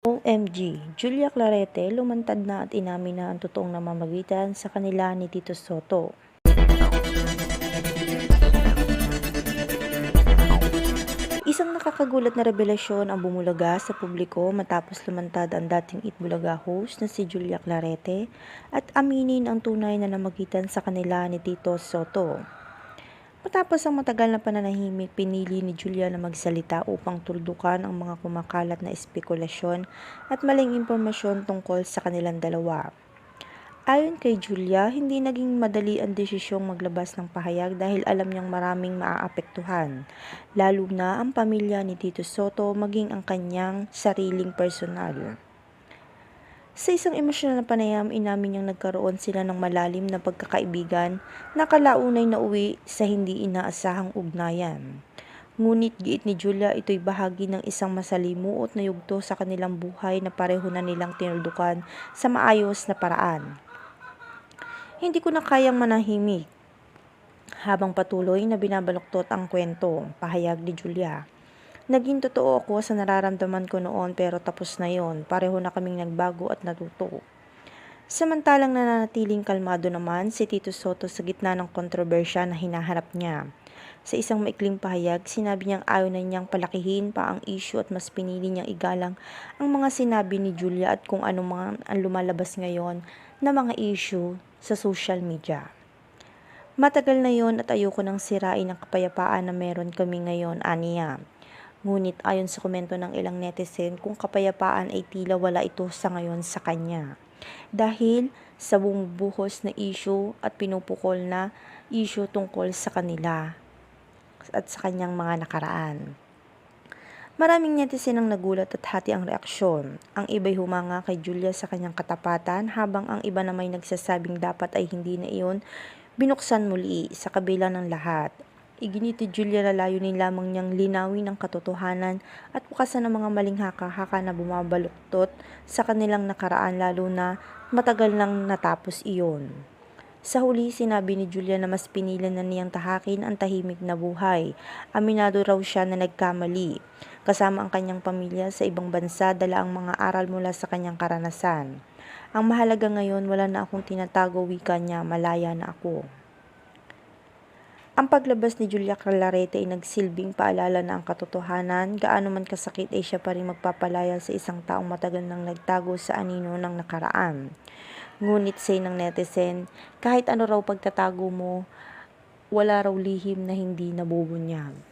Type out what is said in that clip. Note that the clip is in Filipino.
OMG, Julia Clarete lumantad na at inamin na ang totoong namamagitan sa kanila ni Tito Sotto. Isang nakakagulat na revelasyon ang bumulaga sa publiko matapos lumantad ang dating Itbulaga host na si Julia Clarete at aminin ang tunay na namagitan sa kanila ni Tito Sotto. Matapos ang matagal na pananahimik, pinili ni Julia na magsalita upang tuldukan ang mga kumakalat na espekulasyon at maling impormasyon tungkol sa kanilang dalawa. Ayon kay Julia, hindi naging madali ang desisyong maglabas ng pahayag dahil alam niyang maraming maaapektuhan, lalo na ang pamilya ni Tito Sotto maging ang kanyang sariling personal. Sa isang emosyonal na panayam, inamin niyang nagkaroon sila ng malalim na pagkakaibigan na kalaunay na uwi sa hindi inaasahang ugnayan. Ngunit giit ni Julia, ito'y bahagi ng isang masalimuot na yugto sa kanilang buhay na pareho na nilang tinuldukan sa maayos na paraan. Hindi ko na kayang manahimik. Habang patuloy na binabaluktot ang kwento, pahayag ni Julia. Naging totoo ako sa nararamdaman ko noon pero tapos na yon. Pareho na kaming nagbago at natuto. Samantalang nananatiling kalmado naman si Tito Sotto sa gitna ng kontrobersya na hinaharap niya. Sa isang maikling pahayag, sinabi niyang ayaw na niyang palakihin pa ang issue at mas pinili niyang igalang ang mga sinabi ni Julia at kung ano man ang lumalabas ngayon na mga issue sa social media. Matagal na yon at ayoko nang sirain ang kapayapaan na meron kami ngayon, aniya. Ngunit ayon sa komento ng ilang netizen, kung kapayapaan ay tila wala ito sa ngayon sa kanya. Dahil sa bumubuhos na issue at pinupukol na issue tungkol sa kanila at sa kanyang mga nakaraan. Maraming netizen ang nagulat at hati ang reaksyon. Ang iba'y humanga kay Julia sa kanyang katapatan habang ang iba na may nagsasabing dapat ay hindi na iyon binuksan muli sa kabila ng lahat. Iginit ni Julia na layunin lamang niyang linawin ang katotohanan at bukasan ang mga maling haka-haka na bumabaluktot sa kanilang nakaraan lalo na matagal nang natapos iyon. Sa huli, sinabi ni Julia na mas pinili na niyang tahakin ang tahimik na buhay. Aminado raw siya na nagkamali. Kasama ang kanyang pamilya sa ibang bansa, dala ang mga aral mula sa kanyang karanasan. Ang mahalaga ngayon, wala na akong tinatago, wika niya, malaya na ako. Ang paglabas ni Julia Clarete ay nagsilbing paalala na ang katotohanan, gaano man kasakit ay siya pa rin magpapalaya sa isang taong matagal nang nagtago sa anino ng nakaraan. Ngunit say ng netizen, kahit ano raw pagtatago mo, wala raw lihim na hindi nabubunyag.